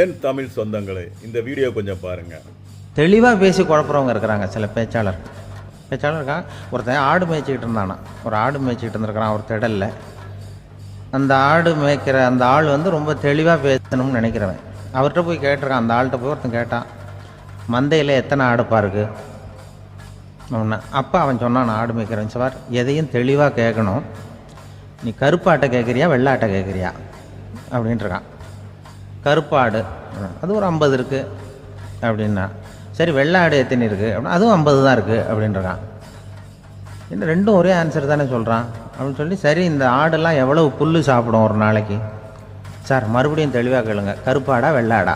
என் தமிழ் சொந்தங்களே, இந்த வீடியோ கொஞ்சம் பாருங்கள். தெளிவாக பேசி குழப்புறவங்க இருக்கிறாங்க. சில பேச்சாளர் இருக்காங்க. ஒருத்தன் ஆடு மேய்ச்சிக்கிட்டு இருந்தானா, ஒரு ஆடு மேய்ச்சிக்கிட்டு இருந்திருக்கிறான் ஒரு திடலில். அந்த ஆடு மேய்க்கிற அந்த ஆள் ரொம்ப தெளிவாக பேசணும்னு நினைக்கிறவன். அவர்கிட்ட போய் கேட்டிருக்கான். அந்த ஆள்கிட்ட போய் ஒருத்தன் கேட்டான், மந்தையில் எத்தனை ஆடுப்பா இருக்கு அப்படின்னா. அப்போ அவன் சொன்னான், ஆடு மேய்க்கிறவன், சார் எதையும் தெளிவாக கேட்கணும், நீ கருப்பாட்டை கேட்குறியா வெள்ளாட்டை கேட்குறியா அப்படின்ட்டுருக்கான். கருப்பாடு அது ஒரு 50 இருக்குது அப்படின்னா. சரி, வெள்ளாடு எத்தனை இருக்குது அப்படின்னா, அதுவும் 50 தான் இருக்குது அப்படின்றான். இன்னும் ரெண்டும் ஒரே ஆன்சர் தானே சொல்கிறான் அப்படின்னு சொல்லி, சரி இந்த ஆடெல்லாம் எவ்வளவு புல் சாப்பிடும் ஒரு நாளைக்கு சார்? மறுபடியும் தெளிவாக கேளுங்க, கருப்பாடா வெள்ளாடா?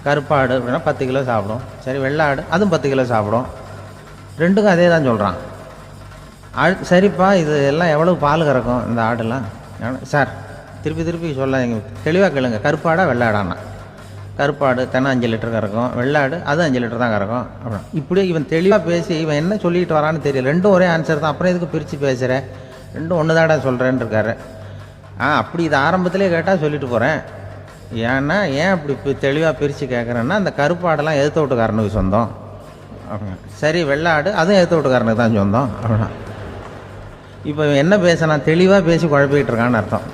கருப்பாடு அப்படின்னா 10 கிலோ சாப்பிடும். சரி, வெள்ளாடு அதுவும் 10 கிலோ சாப்பிடும். ரெண்டுக்கும் அதே தான் சொல்கிறான். சரிப்பா, இது எல்லாம் எவ்வளவு பால் கறக்கும் இந்த ஆடெல்லாம்? சார் திருப்பி சொல்ல தெளிவாக கேளுங்க, கருப்பாடா வெள்ளாடான்னா? கருப்பாடு தினம் 5 லிட்டர் கறக்கும், வெள்ளாடு அது 5 லிட்டர் தான் கறக்கும் அப்படின்னா. இப்படியே இவன் தெளிவாக பேசி இவன் என்ன சொல்லிட்டு வரான்னு தெரியல. ரெண்டும் ஒரே ஆன்சர் தான், அப்புறம் எதுக்கு பிரித்து பேசுகிறேன், ரெண்டும் ஒன்று தாடா சொல்கிறேன்னு இருக்காரு. அப்படி இது ஆரம்பத்திலே கேட்டால் சொல்லிட்டு போகிறேன். ஏன்னா ஏன் அப்படி தெளிவாக பிரித்து கேட்குறேன்னா, அந்த கருப்பாடெல்லாம் எதிர்த்த வீட்டுக்காரனுக்கு சொந்தம் அப்படின்னா. சரி, வெள்ளாடு அதுவும் எதிர்த்த வீட்டுக்காரனுக்கு தான் சொந்தம் அப்படின்னா. இப்போ என்ன பேசினா தெளிவாக பேசி குழப்பிக்கிட்டு இருக்கான்னு அர்த்தம்.